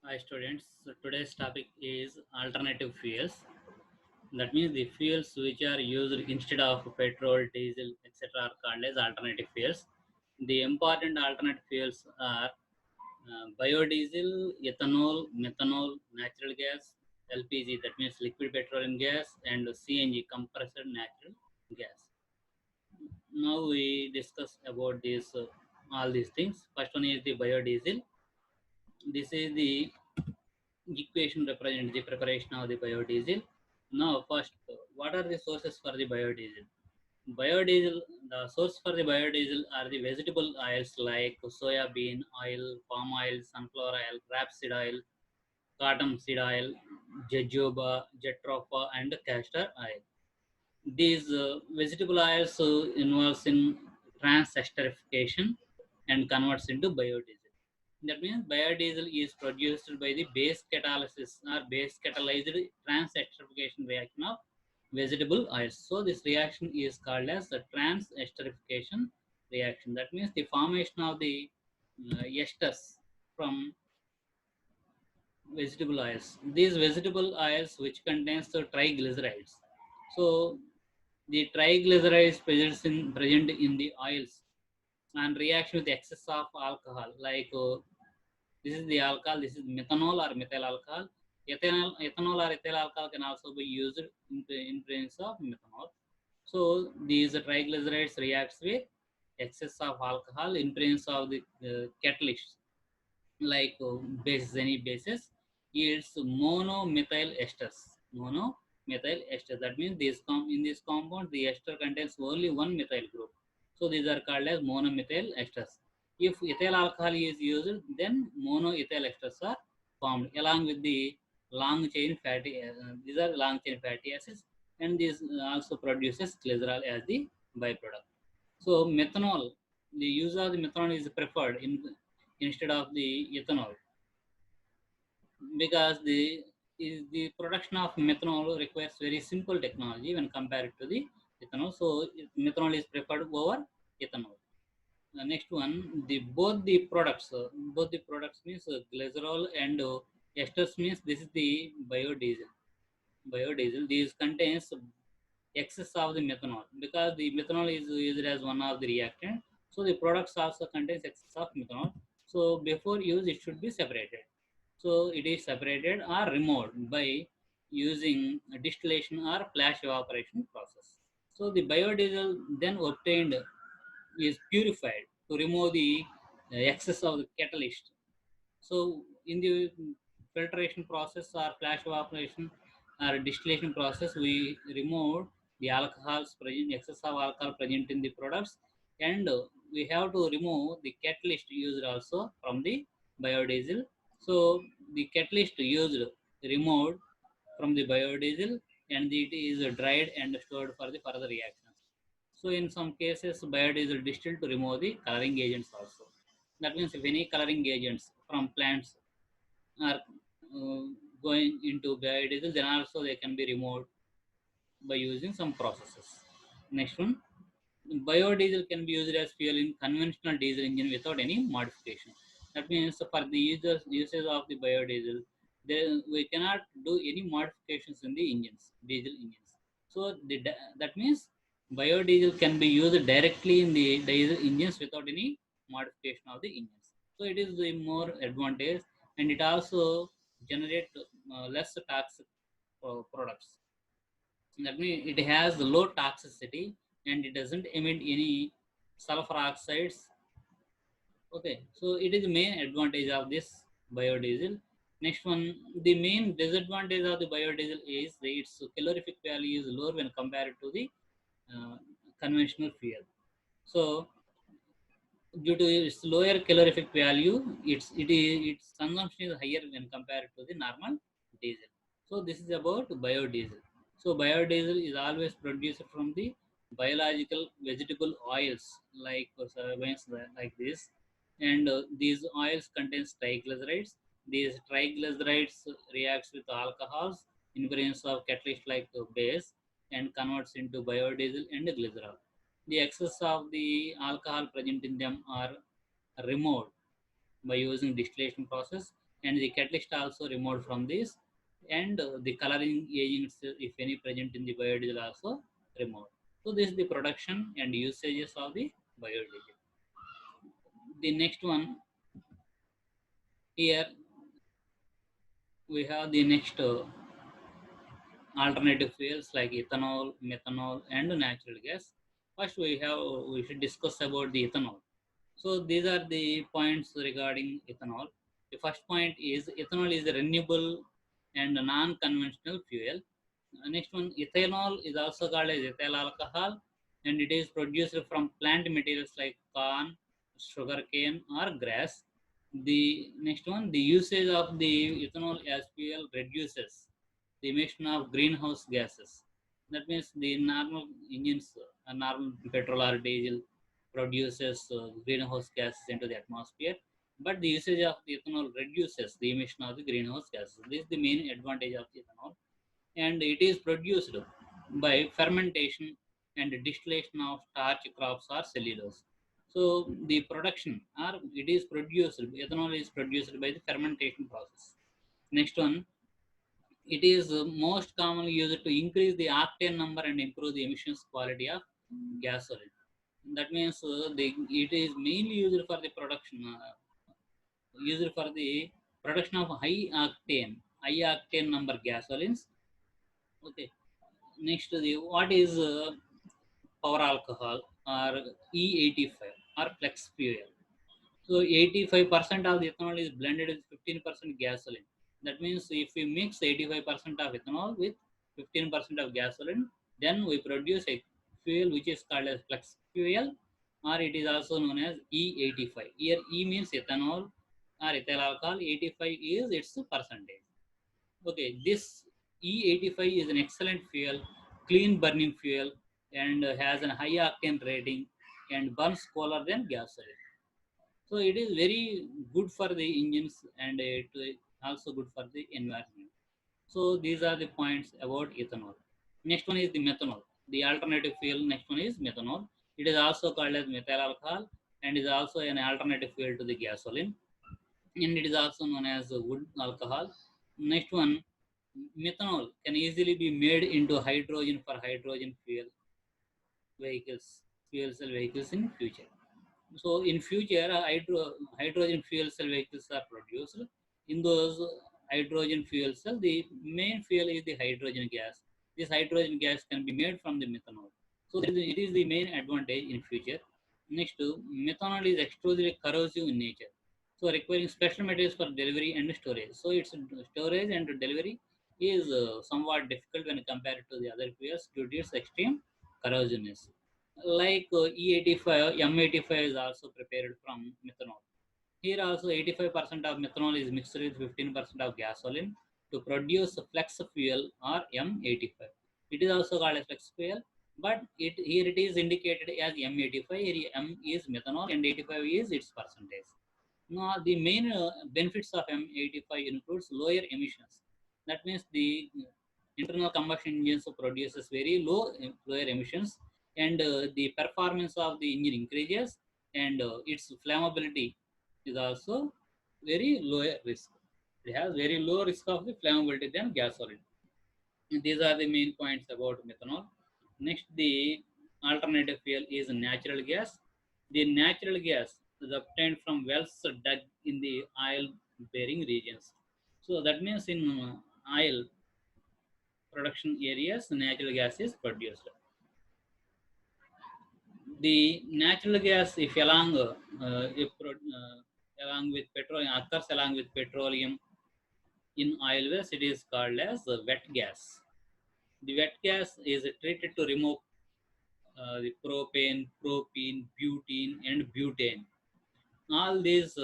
Hi students, so today's topic is alternative fuels. That means the fuels which are used instead of petrol, diesel, etc. are called as alternative fuels. The important alternative fuels are biodiesel, ethanol, methanol, natural gas, LPG, that means liquid petroleum gas, and CNG, compressed natural gas. Now we discuss about this all these things. First one is the biodiesel. This is the equation represents the preparation of the biodiesel. Now, first, what are the sources for the biodiesel? Biodiesel, the source for the biodiesel are the vegetable oils like soya bean oil, palm oil, sunflower oil, rapeseed oil, cottonseed oil, jojoba, jatropha, and castor oil. These vegetable oils involves in trans-esterification and converts into biodiesel. That means biodiesel is produced by the base catalysis or base catalyzed trans-esterification reaction of vegetable oils. So this reaction is called as the trans-esterification reaction. That means the formation of the esters from vegetable oils. These vegetable oils which contains the triglycerides. So the triglycerides present in the oils and reaction with excess of alcohol. Like this is the alcohol. This is methanol or methyl alcohol. Ethanol or ethyl alcohol can also be used in presence of methanol. So these triglycerides reacts with excess of alcohol in presence of the catalyst like bases, any bases yields monomethyl esters. Monomethyl ester. That means in this compound the ester contains only one methyl group. So these are called as monomethyl esters. If ethyl alcohol is used, then monoethyl esters are formed along with the long chain fatty. These are long chain fatty acids, and this also produces glycerol as the byproduct. So methanol, the use of the methanol is preferred instead of the ethanol because the production of methanol requires very simple technology when compared to the ethanol. So methanol is preferred over ethanol. Next one, both the products means glycerol and esters means this is the biodiesel. Biodiesel. These contains excess of the methanol because the methanol is used as one of the reactant. So the products also contains excess of methanol. So before use, it should be separated. So it is separated or removed by using distillation or flash evaporation process. So the biodiesel then obtained is purified to remove the excess of the catalyst. So in the filtration process or flash evaporation or distillation process, we remove the alcohols present, excess of alcohol present in the products, and we have to remove the catalyst used also from the biodiesel. So the catalyst used removed from the biodiesel, and it is dried and stored for the further reactions. So in some cases, biodiesel distilled to remove the coloring agents also. That means if any coloring agents from plants are going into biodiesel, then also they can be removed by using some processes. Next one, biodiesel can be used as fuel in conventional diesel engine without any modification. That means for the usage of the biodiesel, we cannot do any modifications in the engines, diesel engines. So that means biodiesel can be used directly in the diesel engines without any modification of the engines. So it is the more advantage, and it also generate less toxic products. That means it has low toxicity and it doesn't emit any sulfur oxides. Okay, so it is the main advantage of this biodiesel. Next one, the main disadvantage of the biodiesel is that its calorific value is lower when compared to the uh, conventional fuel. So due to its lower calorific value, its consumption is higher when compared to the normal diesel. So this is about biodiesel. So biodiesel is always produced from the biological vegetable oils like soybeans like this, and these oils contains triglycerides. These triglycerides reacts with alcohols in presence of catalyst like base and converts into biodiesel and glycerol. The excess of the alcohol present in them are removed by using distillation process, and the catalyst also removed from this, and the coloring agents, if any present in the biodiesel, also removed. So this is the production and usages of the biodiesel. The next one here, we have the next alternative fuels like ethanol, methanol, and natural gas. First, we should discuss about the ethanol. So these are the points regarding ethanol. The first point is ethanol is a renewable and non-conventional fuel. Next one, ethanol is also called as ethyl alcohol, and it is produced from plant materials like corn, sugarcane, or grass. The next one, the usage of the ethanol as fuel reduces the emission of greenhouse gases. That means the normal engines, normal petrol or diesel produces greenhouse gases into the atmosphere, but the usage of the ethanol reduces the emission of the greenhouse gases. This is the main advantage of the ethanol, and it is produced by fermentation and distillation of starch crops or cellulose. So the production, or it is produced, ethanol is produced by the fermentation process. Next one, it is most commonly used to increase the octane number and improve the emissions quality of gasoline. That means it is mainly used for the production of high octane number gasolines. Okay. Next, what is power alcohol or E85 or flex fuel? So 85% of the ethanol is blended with 15% gasoline. That means if we mix 85% of ethanol with 15% of gasoline, then we produce a fuel which is called as flex fuel, or it is also known as E85. Here E means ethanol or ethyl alcohol, 85 is its percentage. Okay, this E85 is an excellent fuel, clean burning fuel, and has a high octane rating and burns cooler than gasoline. So it is very good for the engines, and it also good for the environment. So these are the points about ethanol. Next one is the methanol. The alternative fuel next one is methanol. It is also called as methyl alcohol and is also an alternative fuel to the gasoline, and it is also known as wood alcohol. Next one, methanol can easily be made into hydrogen for hydrogen vehicles, fuel cell vehicles in future. So in future, hydrogen fuel cell vehicles are produced. In those hydrogen fuel cell, the main fuel is the hydrogen gas. This hydrogen gas can be made from the methanol. So it is the main advantage in future. Next, methanol is extremely corrosive in nature, so requiring special materials for delivery and storage. So its storage and delivery is somewhat difficult when compared to the other fuels due to its extreme corrosiveness. Like E85, M85 is also prepared from methanol. Here also 85% of methanol is mixed with 15% of gasoline to produce flex fuel or M85. It is also called as flex fuel, but here it is indicated as M85. Here M is methanol and 85 is its percentage. Now the main benefits of M85 includes lower emissions. That means the internal combustion engines produces very lower emissions, and the performance of the engine increases, and its flammability is also very low risk. It has very low risk of the flammability than gasoline. And these are the main points about methanol. Next, the alternative fuel is natural gas. The natural gas is obtained from wells dug in the oil-bearing regions. So that means in oil production areas, natural gas is produced. The natural gas, if along with petroleum, occurs along with petroleum in oil wells, it is called as wet gas. The wet gas is treated to remove the propane, propene, butane, and butane. All these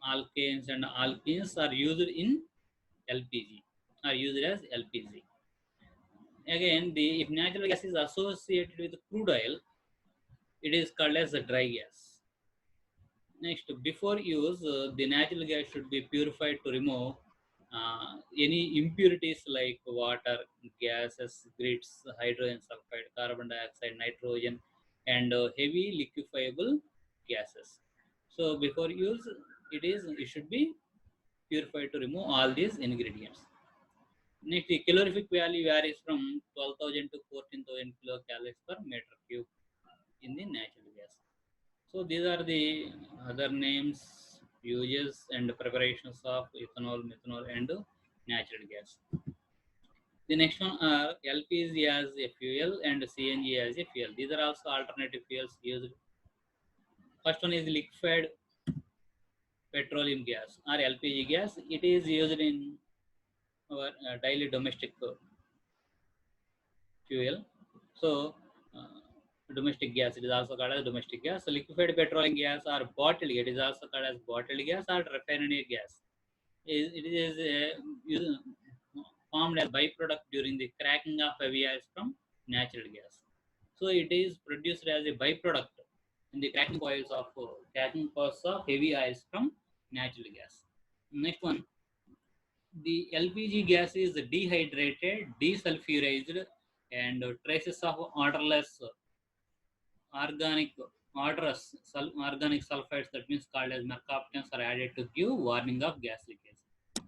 alkanes and alkenes are used in LPG, are used as LPG. Again, the if natural gas is associated with crude oil, it is called as a dry gas. Next, before use, the natural gas should be purified to remove any impurities like water, gases, grits, hydrogen sulfide, carbon dioxide, nitrogen, and heavy liquefiable gases. So before use, it should be purified to remove all these ingredients. Next, the calorific value varies from 12,000 to 14,000 kilocalories per meter cube in the natural gas. So these are the other names, uses, and preparations of ethanol, methanol, and natural gas. The next one are LPG as a fuel and CNG as a fuel. These are also alternative fuels used. First one is liquefied petroleum gas or LPG gas. It is used in our daily domestic fuel. So, uh, domestic gas, it is also called as domestic gas. So, liquefied petroleum gas or bottled, it is also called as bottled gas or refinery gas. It is formed as byproduct during the cracking of heavy oils from natural gas. So, it is produced as a byproduct in the cracking process of heavy oils from natural gas. Next one, the LPG gas is dehydrated, desulfurized, and traces of organic organic sulfides, that means called as mercaptans, are added to give warning of gas leakage.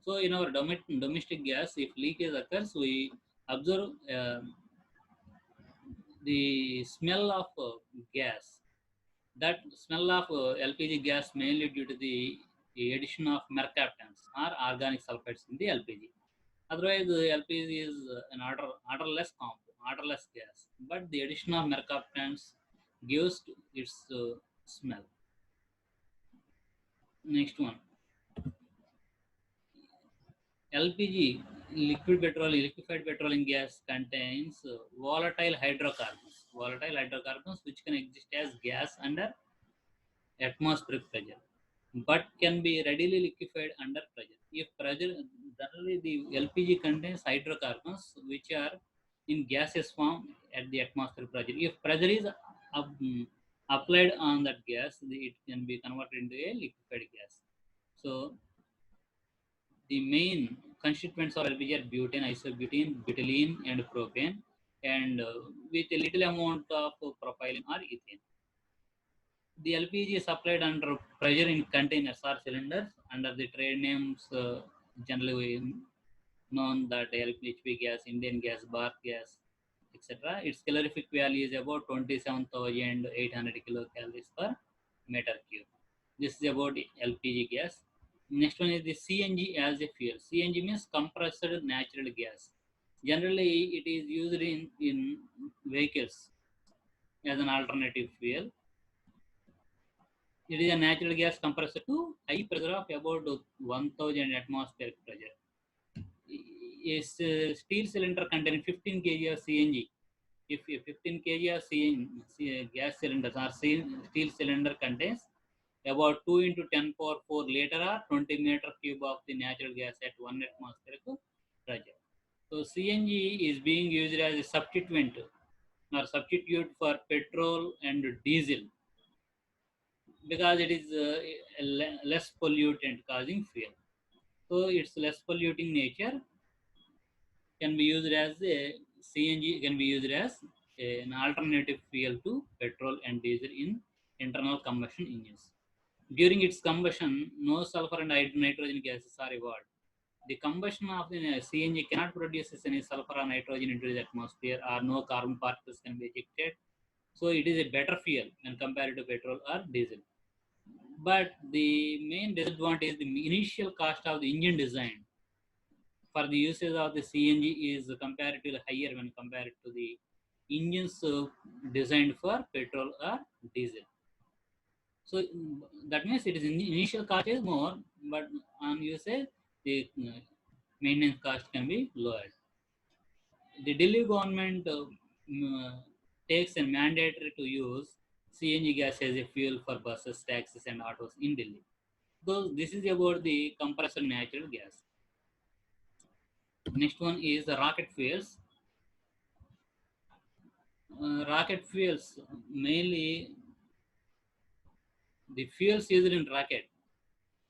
So in our domestic gas, if leakage occurs, we observe the smell of gas. That smell of LPG gas mainly due to the addition of mercaptans or organic sulfides in the LPG. Otherwise, LPG is an odorless gas, but the addition of mercaptans gives its smell. Next one, LPG, liquefied petroleum gas contains volatile hydrocarbons which can exist as gas under atmospheric pressure, but can be readily liquefied under pressure. If pressure, generally the LPG contains hydrocarbons which are in gaseous form at the atmospheric pressure. If pressure is applied on that gas, it can be converted into a liquefied gas. So the main constituents of LPG are butane, isobutene, butylene, and propane, and with a little amount of propylene or ethane. The LPG is supplied under pressure in containers or cylinders under the trade names generally known that LPG gas, Indian gas, Bharat gas, etc. Its calorific value is about 27,800 kilocalories per meter cube. This is about LPG gas. Next one is the CNG as a fuel. CNG means compressed natural gas. Generally, it is used in vehicles as an alternative fuel. It is a natural gas compressed to high pressure of about 1000 atmospheric pressure. A steel cylinder containing 15 kg of CNG. If 15 kg of gas cylinders or steel cylinder contains about 2 into 10 power 4 liter or 20 meter cube of the natural gas at 1 atmospheric pressure. So CNG is being used as a substitute for petrol and diesel because it is less pollutant causing fuel. So its less polluting nature can be used as a CNG can be used as an alternative fuel to petrol and diesel in internal combustion engines. During its combustion, no sulfur and nitrogen gases are evolved. The combustion of the CNG cannot produce any sulfur or nitrogen into the atmosphere, or no carbon particles can be ejected. So it is a better fuel when compared to petrol or diesel. But the main disadvantage is the initial cost of the engine design for the usage of the CNG is comparatively higher when compared to the engines designed for petrol or diesel. So that means it is initial cost is more, but on usage the maintenance cost can be lowered. The Delhi government takes a mandatory to use CNG gas as a fuel for buses, taxis, and autos in Delhi. So this is about the compressed natural gas. Next one is the rocket fuels. Rocket fuels mainly the fuels used in rocket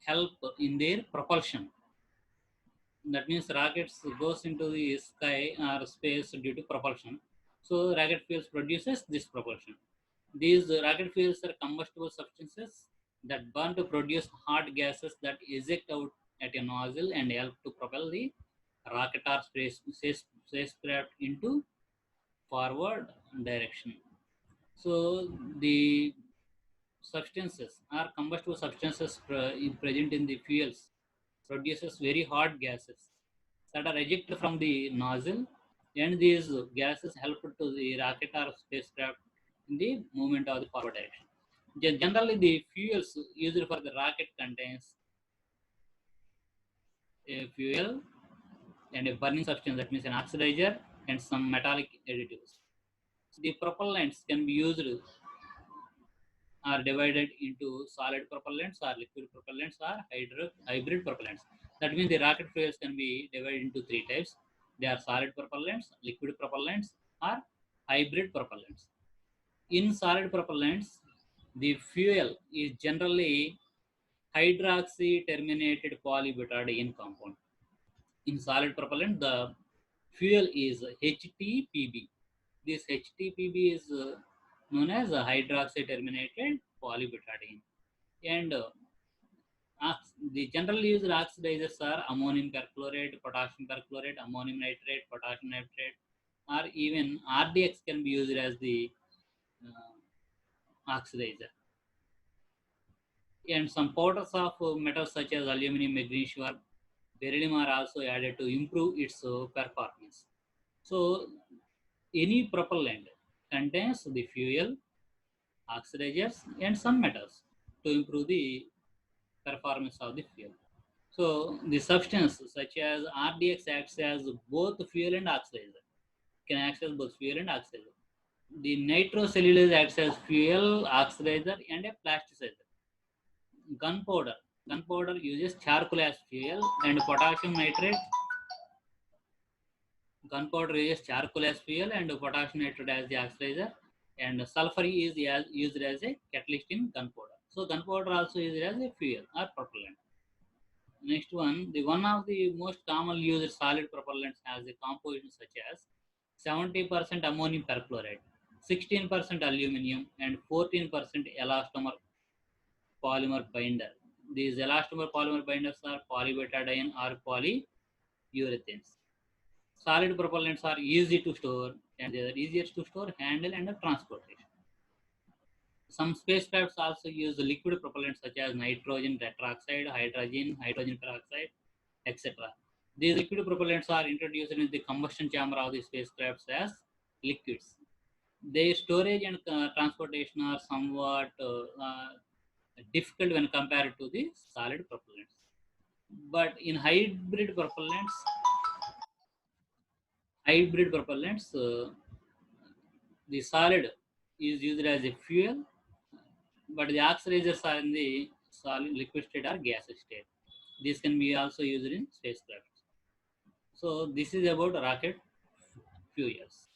help in their propulsion. That means rockets goes into the sky or space due to propulsion. So rocket fuels produces this propulsion. These rocket fuels are combustible substances that burn to produce hot gases that eject out at a nozzle and help to propel the rocket or spacecraft into forward direction. So the substances are combustible substances present in the fuels produces very hot gases that are ejected from the nozzle, and these gases help to the rocket or spacecraft in the movement of the forward direction. Generally, the fuels used for the rocket contains a fuel and a burning substance, that means an oxidizer and some metallic additives. The propellants can be used are divided into solid propellants or liquid propellants or hybrid propellants. That means the rocket fuels can be divided into three types. They are solid propellants, liquid propellants, or hybrid propellants. In solid propellants, the fuel is generally hydroxy terminated polybutadiene compound. In solid propellant, the fuel is HTPB. This HTPB is known as hydroxy terminated polybutadiene. And the generally used oxidizers are ammonium perchlorate, potassium perchlorate, ammonium nitrate, potassium nitrate, or even RDX can be used as the oxidizer. And some powders of metals such as aluminum, magnesium, or beryllium are also added to improve its performance. So, any propellant contains the fuel, oxidizers, and some metals to improve the performance of the fuel. So the substance such as RDX acts as both fuel and oxidizer. Can act as both fuel and oxidizer. The nitrocellulose acts as fuel, oxidizer, and a plasticizer. Gunpowder. Gunpowder uses charcoal as fuel and potassium nitrate. Gunpowder uses charcoal as fuel and potassium nitrate as the oxidizer. And sulfur is used as a catalyst in gunpowder. So gunpowder also used as a fuel or propellant. Next one, the one of the most commonly used solid propellants has a composition such as 70% ammonium perchlorate, 16% aluminum, and 14% elastomer polymer binder. These elastomer polymer binders are polybutadiene or polyurethanes. Solid propellants are easy to store and they are easier to store, handle, and transportation. Some spacecrafts also use liquid propellants such as nitrogen tetroxide, hydrogen peroxide, etc. These liquid propellants are introduced in the combustion chamber of the spacecraft as liquids. Their storage and transportation are somewhat difficult when compared to the solid propellants. But in hybrid propellants, the solid is used as a fuel, but the oxidizers are in the solid liquid state or gaseous state. This can be also used in spacecraft. So this is about rocket fuels.